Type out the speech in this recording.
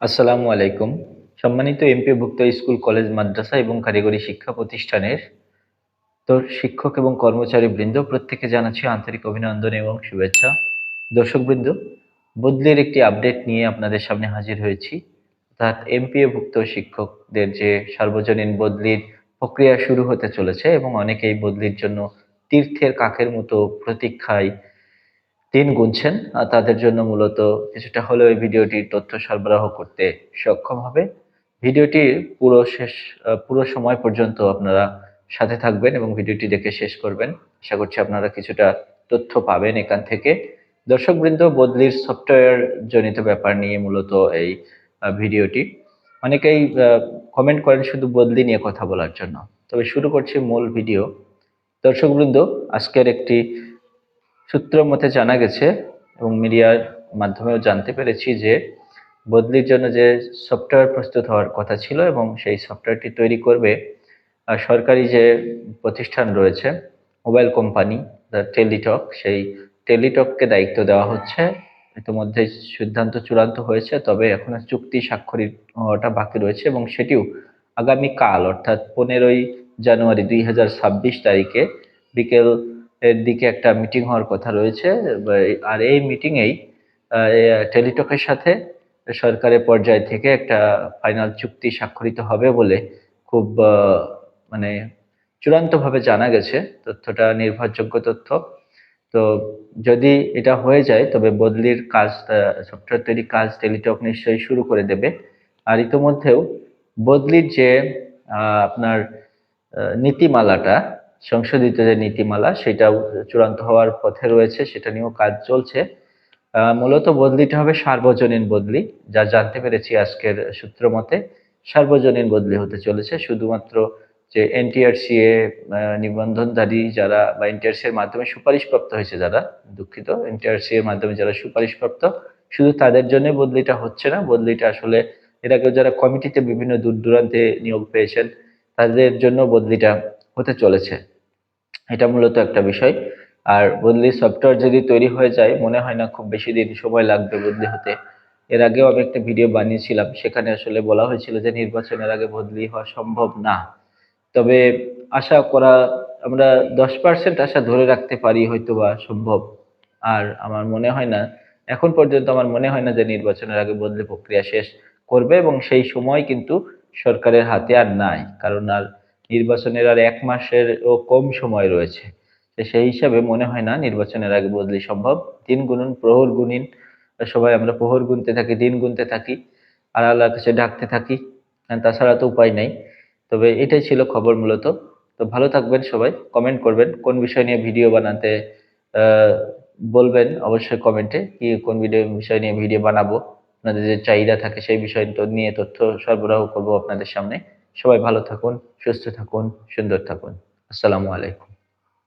আসসালামু আলাইকুম। সম্মানিত এমপিওভুক্ত স্কুল, কলেজ, মাদ্রাসা এবং কারিগরি শিক্ষা প্রতিষ্ঠানের শিক্ষক এবং কর্মচারীবৃন্দ প্রত্যেককে জানাচ্ছি আন্তরিক অভিনন্দন এবং শুভেচ্ছা। দর্শকবৃন্দ, বদলির একটি আপডেট নিয়ে আপনাদের সামনে হাজির হয়েছি। অর্থাৎ এমপিওভুক্ত শিক্ষকদের যে সার্বজনীন বদলির প্রক্রিয়া শুরু হতে চলেছে এবং অনেকেই বদলির জন্য তীর্থের কাকের মতো প্রতীক্ষায় দিন গুনছেন। তাদের জন্য মূলত কিছুটা হলেও এই ভিডিওটির তথ্য সরবরাহ করতে সক্ষম হবে। ভিডিওটির পুরো সময় পর্যন্ত আপনারা সাথে থাকবেন এবং ভিডিওটি দেখে শেষ করবেন। আশা করছি আপনারা কিছুটা তথ্য পাবেন এখান থেকে। দর্শকবৃন্দ, বদলির সফটওয়্যার জনিত ব্যাপার নিয়ে মূলত এই ভিডিওটি। অনেকেই কমেন্ট করেন শুধু বদলি নিয়ে কথা বলার জন্য। তবে শুরু করছি মূল ভিডিও। দর্শকবৃন্দ, আজকের একটি সূত্র মতে জানা গেছে এবং মিডিয়ার মাধ্যমেও জানতে পেরেছি যে বদলির জন্য যে সফটওয়্যার প্রস্তুত হওয়ার কথা ছিল এবং সেই সফটওয়্যারটি তৈরি করবে সরকারি যে প্রতিষ্ঠান রয়েছে, মোবাইল কোম্পানি টেলিটক, সেই টেলিটককে দায়িত্ব দেওয়া হচ্ছে। ইতিমধ্যে সিদ্ধান্ত চূড়ান্ত হয়েছে, তবে এখনো চুক্তি স্বাক্ষরিত হওয়াটা বাকি রয়েছে এবং সেটিও আগামীকাল অর্থাৎ 15ই জানুয়ারি 2026 তারিখে বিকেল এর দিকে একটা মিটিং হওয়ার কথা রয়েছে। আর এই মিটিংয়েই টেলিটকের সাথে সরকারের পর্যায় থেকে একটা ফাইনাল চুক্তি স্বাক্ষরিত হবে বলে খুব মানে চূড়ান্তভাবে জানা গেছে। তথ্যটা নির্ভরযোগ্য তথ্য। তো যদি এটা হয়ে যায় তবে বদলির কাজ, সফটওয়্যার তৈরির কাজ টেলিটক নিশ্চয়ই শুরু করে দেবে। আর ইতোমধ্যেও বদলির যে আপনার নীতিমালাটা, সংশোধিত যে নীতিমালা, সেটাও চূড়ান্ত হওয়ার পথে রয়েছে, সেটা নিয়েও কাজ চলছে। মূলত বদলিটা হবে সার্বজনীন বদলি, যা জানতে পেরেছি আজকের সূত্র মতে। সার্বজনীন বদলি হতে চলেছে। শুধুমাত্র যে এনটিআরসিএ নিবন্ধনধারী যারা বা এনটিআরসি এর মাধ্যমে সুপারিশপ্রাপ্ত হয়েছে যারা, দুঃখিত, এনটিআরসি এর মাধ্যমে যারা সুপারিশপ্রাপ্ত, শুধু তাদের জন্য বদলিটা হচ্ছে না। বদলিটা আসলে এর আগেও যারা কমিটিতে বিভিন্ন দূর দূরান্তে নিয়োগ পেয়েছেন তাদের জন্য বদলিটা হতে চলেছে। এটা মূলত একটা বিষয়। আর বদলি সফটওয়্যার যদি তৈরি হয়ে যায়, মনে হয় না খুব বেশি দিন সময় লাগবে বদলি হতে। এর আগেও আমি একটা ভিডিও বানিয়েছিলাম, সেখানে আসলে বলা হয়েছিল যে নির্বাচনের আগে বদলি হওয়া সম্ভব না। তবে আশা করা, আমরা 10% আশা ধরে রাখতে পারি হয়তোবা সম্ভব। আর আমার মনে হয় না, এখন পর্যন্ত আমার মনে হয় না যে নির্বাচনের আগে বদলি প্রক্রিয়া শেষ করবে এবং সেই সময় কিন্তু সরকারের হাতে আর নাই। কারণ আর নির্বাচনের আর 1 মাসেরও কম সময় রয়েছে। তো সেই হিসাবে মনে হয় না নির্বাচনের আগে বদলি সম্ভব। দিন গুনুন, প্রহর গুনিন। সবাই আমরা প্রহর গুনতে থাকি, দিন গুনতে থাকি, আর আল্লাহর কাছে ডাকতে থাকি। তাছাড়া তো উপায় নাই। তবে এটাই ছিল খবর মূলত। তো ভালো থাকবেন সবাই। কমেন্ট করবেন কোন বিষয় নিয়ে ভিডিও বানাতে আহ বলবেন অবশ্যই কমেন্টে, কি কোন বিষয় নিয়ে ভিডিও বানাবো। আপনাদের যে চাহিদা থাকে সেই বিষয় নিয়ে তথ্য সরবরাহ করব আপনাদের সামনে। সবাই ভালো থাকুন, সুস্থ থাকুন, সুন্দর থাকুন। আসসালামু আলাইকুম।